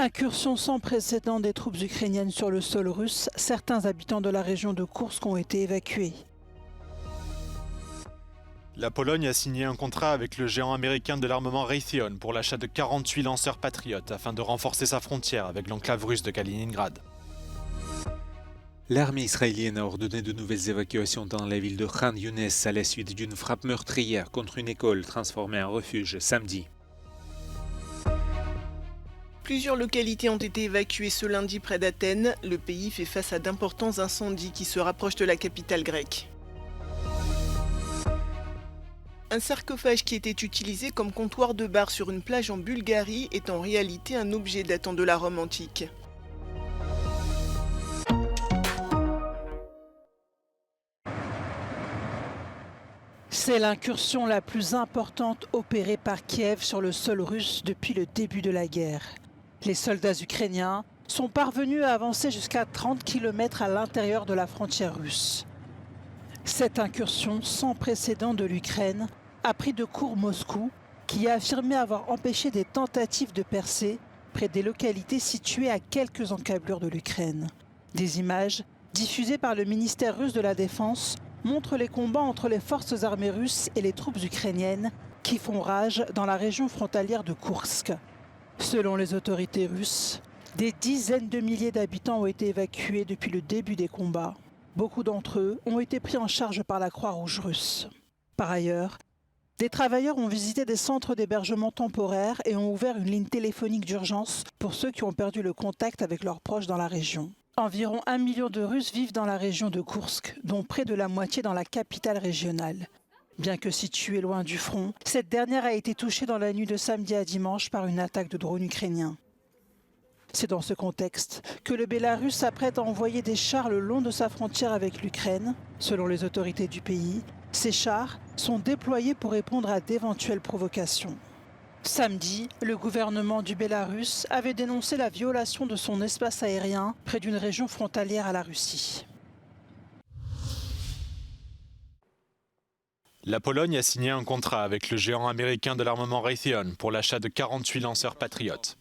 Incursion sans précédent des troupes ukrainiennes sur le sol russe, certains habitants de la région de Koursk ont été évacués. La Pologne a signé un contrat avec le géant américain de l'armement Raytheon pour l'achat de 48 lanceurs patriotes afin de renforcer sa frontière avec l'enclave russe de Kaliningrad. L'armée israélienne a ordonné de nouvelles évacuations dans la ville de Khan Younes à la suite d'une frappe meurtrière contre une école transformée en refuge samedi. Plusieurs localités ont été évacuées ce lundi près d'Athènes. Le pays fait face à d'importants incendies qui se rapprochent de la capitale grecque. Un sarcophage qui était utilisé comme comptoir de bar sur une plage en Bulgarie est en réalité un objet datant de la Rome antique. C'est l'incursion la plus importante opérée par Kiev sur le sol russe depuis le début de la guerre. Les soldats ukrainiens sont parvenus à avancer jusqu'à 30 km à l'intérieur de la frontière russe. Cette incursion sans précédent de l'Ukraine a pris de court Moscou, qui a affirmé avoir empêché des tentatives de percée près des localités situées à quelques encablures de l'Ukraine. Des images diffusées par le ministère russe de la Défense montrent les combats entre les forces armées russes et les troupes ukrainiennes qui font rage dans la région frontalière de Koursk. Selon les autorités russes, des dizaines de milliers d'habitants ont été évacués depuis le début des combats. Beaucoup d'entre eux ont été pris en charge par la Croix-Rouge russe. Par ailleurs, des travailleurs ont visité des centres d'hébergement temporaires et ont ouvert une ligne téléphonique d'urgence pour ceux qui ont perdu le contact avec leurs proches dans la région. Environ 1 million de Russes vivent dans la région de Koursk, dont près de la moitié dans la capitale régionale. Bien que située loin du front, cette dernière a été touchée dans la nuit de samedi à dimanche par une attaque de drones ukrainiens. C'est dans ce contexte que le Bélarus s'apprête à envoyer des chars le long de sa frontière avec l'Ukraine. Selon les autorités du pays, ces chars sont déployés pour répondre à d'éventuelles provocations. Samedi, le gouvernement du Bélarus avait dénoncé la violation de son espace aérien près d'une région frontalière à la Russie. La Pologne a signé un contrat avec le géant américain de l'armement Raytheon pour l'achat de 48 lanceurs patriotes.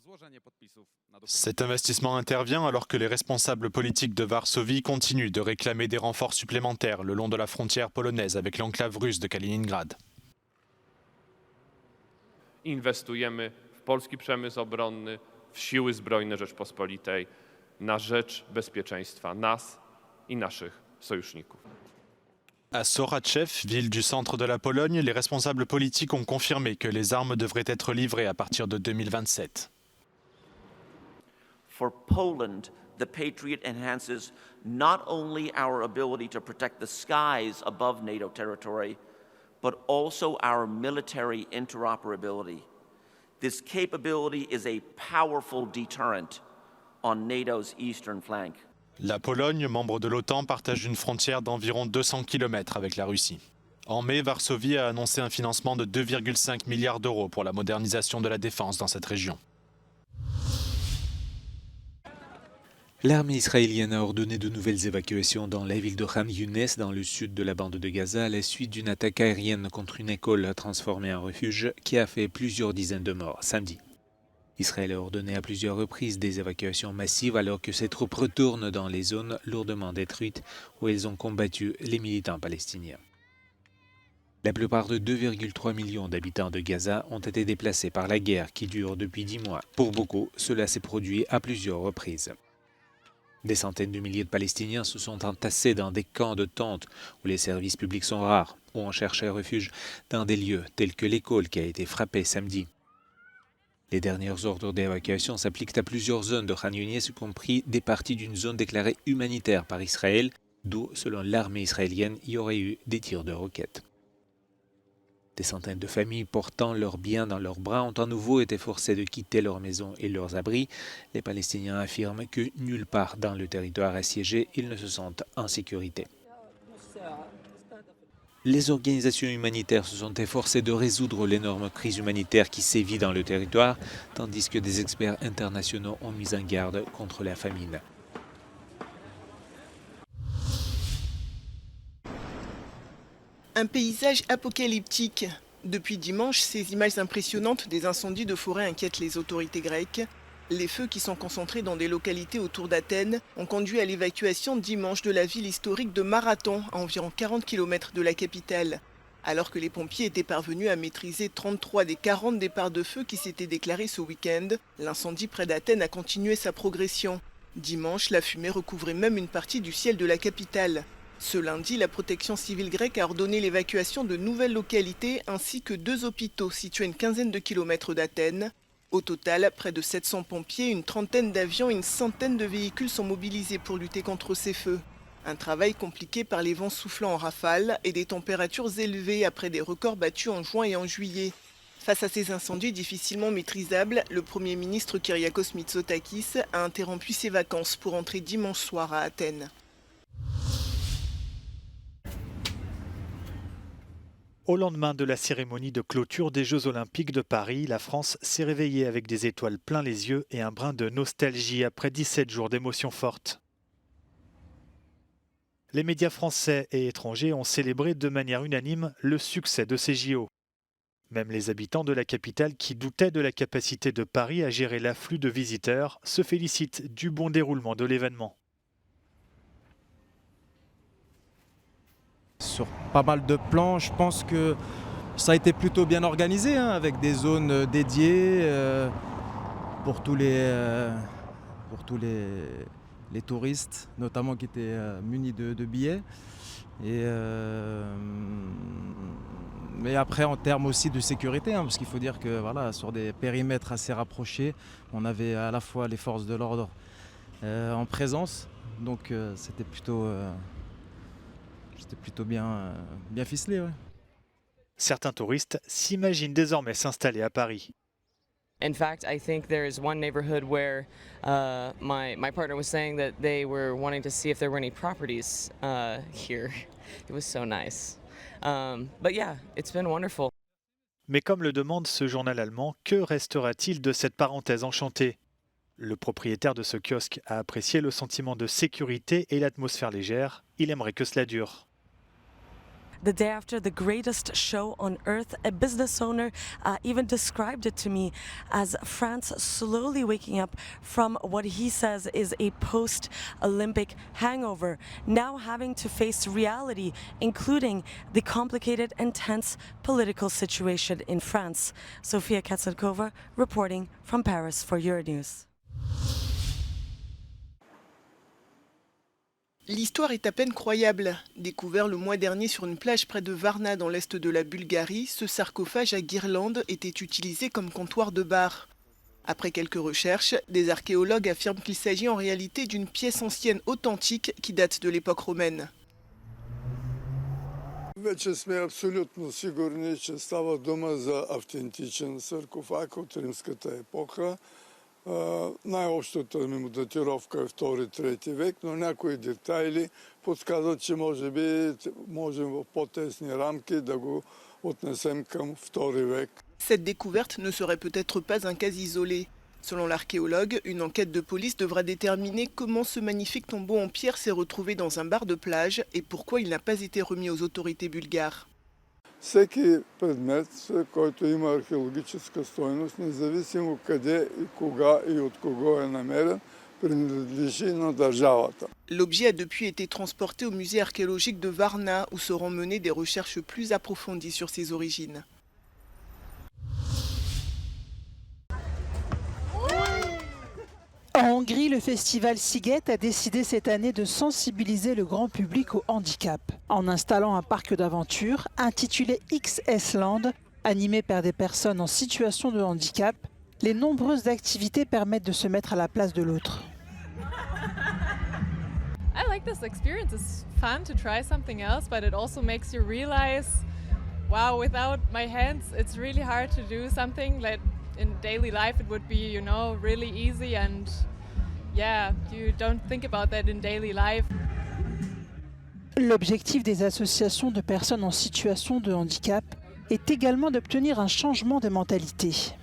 Cet investissement intervient alors que les responsables politiques de Varsovie continuent de réclamer des renforts supplémentaires le long de la frontière polonaise avec l'enclave russe de Kaliningrad. Inwestujemy w polski przemysł obronny, w siły zbrojne Rzeczpospolitej na rzecz bezpieczeństwa nas i naszych sojuszników. À Sorachev, ville du centre de la Pologne, les responsables politiques ont confirmé que les armes devraient être livrées à partir de 2027. For Poland, the Patriot enhances not only our ability to protect the skies above NATO territory, but also our military interoperability. This capability is a powerful deterrent on NATO's eastern flank. La Pologne, membre de l'OTAN, partage une frontière d'environ 200 km avec la Russie. En mai, Varsovie a annoncé un financement de 2,5 milliards d'euros pour la modernisation de la défense dans cette région. L'armée israélienne a ordonné de nouvelles évacuations dans la ville de Khan Younes, dans le sud de la bande de Gaza, à la suite d'une attaque aérienne contre une école transformée en refuge qui a fait plusieurs dizaines de morts samedi. Israël a ordonné à plusieurs reprises des évacuations massives alors que ses troupes retournent dans les zones lourdement détruites où elles ont combattu les militants palestiniens. La plupart de 2,3 millions d'habitants de Gaza ont été déplacés par la guerre qui dure depuis 10 mois. Pour beaucoup, cela s'est produit à plusieurs reprises. Des centaines de milliers de Palestiniens se sont entassés dans des camps de tentes où les services publics sont rares ou ont cherché refuge dans des lieux tels que l'école qui a été frappée samedi. Les derniers ordres d'évacuation s'appliquent à plusieurs zones de Khan Younis, y compris des parties d'une zone déclarée humanitaire par Israël, d'où, selon l'armée israélienne, il y aurait eu des tirs de roquettes. Des centaines de familles portant leurs biens dans leurs bras ont à nouveau été forcées de quitter leurs maisons et leurs abris. Les Palestiniens affirment que nulle part dans le territoire assiégé, ils ne se sentent en sécurité. Les organisations humanitaires se sont efforcées de résoudre l'énorme crise humanitaire qui sévit dans le territoire, tandis que des experts internationaux ont mis en garde contre la famine. Un paysage apocalyptique. Depuis dimanche, ces images impressionnantes des incendies de forêt inquiètent les autorités grecques. Les feux qui sont concentrés dans des localités autour d'Athènes ont conduit à l'évacuation dimanche de la ville historique de Marathon, à environ 40 km de la capitale. Alors que les pompiers étaient parvenus à maîtriser 33 des 40 départs de feu qui s'étaient déclarés ce week-end, l'incendie près d'Athènes a continué sa progression. Dimanche, la fumée recouvrait même une partie du ciel de la capitale. Ce lundi, la protection civile grecque a ordonné l'évacuation de nouvelles localités ainsi que 2 hôpitaux situés à une quinzaine de kilomètres d'Athènes. Au total, près de 700 pompiers, une trentaine d'avions et une centaine de véhicules sont mobilisés pour lutter contre ces feux. Un travail compliqué par les vents soufflant en rafales et des températures élevées après des records battus en juin et en juillet. Face à ces incendies difficilement maîtrisables, le Premier ministre Kyriakos Mitsotakis a interrompu ses vacances pour entrer dimanche soir à Athènes. Au lendemain de la cérémonie de clôture des Jeux Olympiques de Paris, la France s'est réveillée avec des étoiles plein les yeux et un brin de nostalgie après 17 jours d'émotions fortes. Les médias français et étrangers ont célébré de manière unanime le succès de ces JO. Même les habitants de la capitale qui doutaient de la capacité de Paris à gérer l'afflux de visiteurs se félicitent du bon déroulement de l'événement. Sur pas mal de plans, je pense que ça a été plutôt bien organisé, avec des zones dédiées pour tous les touristes, notamment qui étaient munis de billets. Mais après, en termes aussi de sécurité, parce qu'il faut dire que sur des périmètres assez rapprochés, on avait à la fois les forces de l'ordre en présence, donc c'était plutôt bien ficelé. Ouais. Certains touristes s'imaginent désormais s'installer à Paris. In fact, I think there is one neighborhood where my partner was saying that they were wanting to see if there were any properties here. It was so nice. But yeah, it's been wonderful. Mais comme le demande ce journal allemand, que restera-t-il de cette parenthèse enchantée ? Le propriétaire de ce kiosque a apprécié le sentiment de sécurité et l'atmosphère légère. Il aimerait que cela dure. The day after the greatest show on earth, a business owner even described it to me as France slowly waking up from what he says is a post-Olympic hangover, now having to face reality, including the complicated and tense political situation in France. Sofia Katsankova reporting from Paris for Euronews. L'histoire est à peine croyable. Découvert le mois dernier sur une plage près de Varna dans l'est de la Bulgarie, ce sarcophage à guirlandes était utilisé comme comptoir de bar. Après quelques recherches, des archéologues affirment qu'il s'agit en réalité d'une pièce ancienne authentique qui date de l'époque romaine. Вече сме абсолютно сигурни, че става дума за автентичен саркофаг от римската епоха. Най-общата му датировка е 2-3 век, но някои детайли подсказват, че може би можем в по-тесни рамки да го отнесем към 2 век. Cette découverte ne serait peut-être pas un cas isolé. Selon l'archéologue, une enquête de police devra déterminer comment ce magnifique tombeau en pierre s'est retrouvé dans un bar de plage et pourquoi il n'a pas été remis aux autorités bulgares. Всеки предмет, който има археологическа стойност, независимо къде и кога и от кого е намерен, принадлежи на държавата. L'objet a depuis été transporté au musée archéologique de Varna où seront menées des recherches plus approfondies sur ses origines. En Hongrie, le festival Sziget a décidé cette année de sensibiliser le grand public au handicap en installant un parc d'aventure intitulé XS Land, animé par des personnes en situation de handicap. Les nombreuses activités permettent de se mettre à la place de l'autre. I like this experience. It's fun to try something else, but it also makes you realize, wow, without my hands, it's really hard to do something like in daily life it would be, really easy, and you don't think about that in daily life. L'objectif des associations de personnes en situation de handicap est également d'obtenir un changement de mentalité.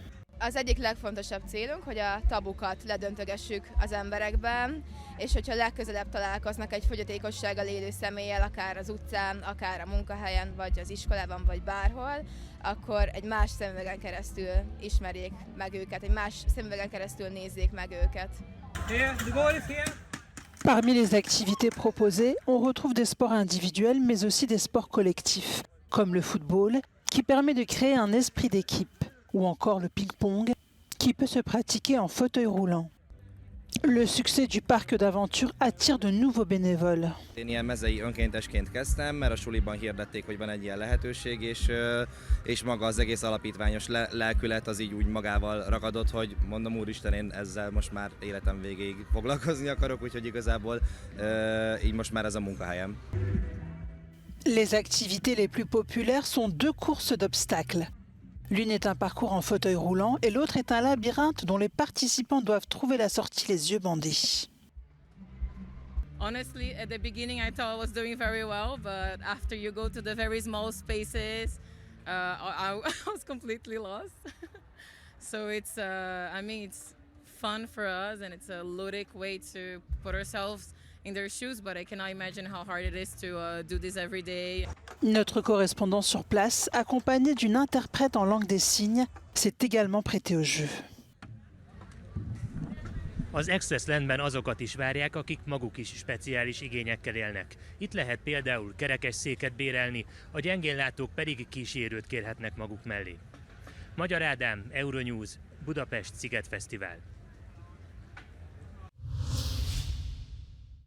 Az egyik legfontosabb célunk, hogy a tabukat ledöntögessük az emberekben, és hogyha legközelebb találkoznak egy fogyatékossággal élő személlyel, akár az utcán, akár a munkahelyen, vagy az iskolában, vagy bárhol, akkor egy más szemüvegen keresztül ismerjék meg őket, egy más szemüvegen keresztül nézzék meg őket. Parmi les activités proposées, on retrouve des sports individuels, mais aussi des sports collectifs, comme le football, qui permet de créer un esprit d'équipe, ou encore le ping-pong, qui peut se pratiquer en fauteuil roulant. Le succès du parc d'aventure attire de nouveaux bénévoles. Én ilyen mezei önkéntesként kezdtem, mert a suliban hirdették, hogy van egy ilyen lehetőség, és maga az egész alapítványos lelkület az így úgy magával ragadott, hogy mondom, úristen, én ezzel most már életem végéig foglalkozni akarok, úgyhogy igazából így most már ez a munkahelyem. Les activités les plus populaires sont deux courses d'obstacles. L'une est un parcours en fauteuil roulant et l'autre est un labyrinthe dont les participants doivent trouver la sortie les yeux bandés. Honestly, at the beginning I thought I was doing very well, but after you go to the very small spaces, I was completely lost. So it's, I mean, it's fun for us and it's a ludic way to put ourselves in their shoes, but I cannot imagine how hard it is to do this every day. Notre correspondant sur place, accompagné d'une interprète en langue des signes, s'est également prêté au jeu. Az Access Landben azokat is várják, akik maguk is speciális igényekkel élnek. Itt lehet például kerekesszéket bérelni, a gyengénlátók pedig kísérőt kérhetnek maguk mellé. Magyar Ádám, Euronews, Budapest Szigetfesztivál.